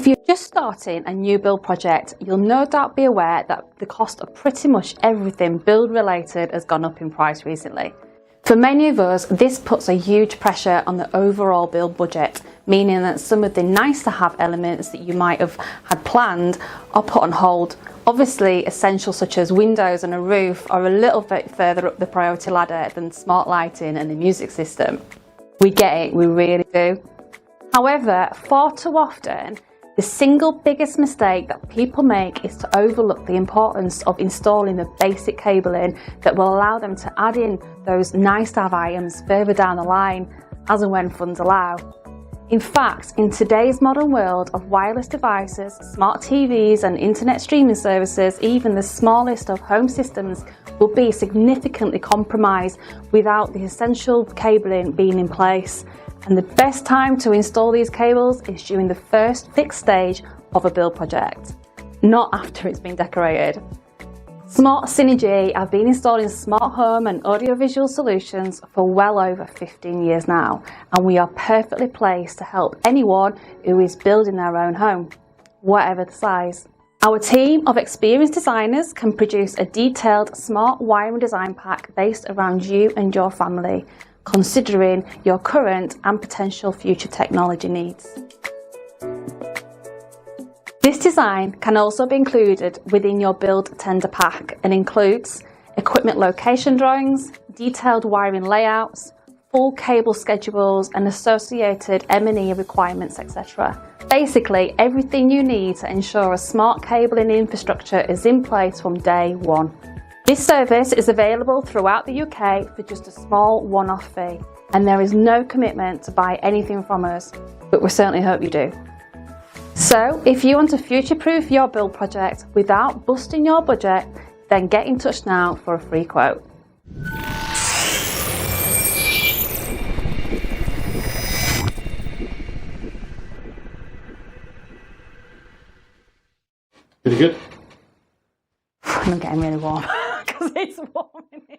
If you're just starting a new build project, you'll no doubt be aware that the cost of pretty much everything build related has gone up in price recently. For many of us, this puts a huge pressure on the overall build budget, meaning that some of the nice to have elements that you might have had planned are put on hold. Obviously, essentials such as windows and a roof are a little bit further up the priority ladder than smart lighting and the music system. We get it, we really do. However, far too often, the single biggest mistake that people make is to overlook the importance of installing the basic cabling that will allow them to add in those nice to have items further down the line, as and when funds allow. In fact, in today's modern world of wireless devices, smart TVs and internet streaming services, even the smallest of home systems will be significantly compromised without the essential cabling being in place. And the best time to install these cables is during the first fixed stage of a build project, not after it's been decorated. Smart Synergy have been installing smart home and audiovisual solutions for well over 15 years now, and we are perfectly placed to help anyone who is building their own home, whatever the size. Our team of experienced designers can produce a detailed smart wiring design pack based around you and your family, considering your current and potential future technology needs. This design can also be included within your build tender pack and includes equipment location drawings, detailed wiring layouts, full cable schedules and associated M&E requirements, etc. Basically, everything you need to ensure a smart cabling infrastructure is in place from day one. This service is available throughout the UK for just a small one-off fee, and there is no commitment to buy anything from us, but we certainly hope you do. So, if you want to future-proof your build project without busting your budget, then get in touch now for a free quote. Pretty good. I'm getting really warm because it's warm in here.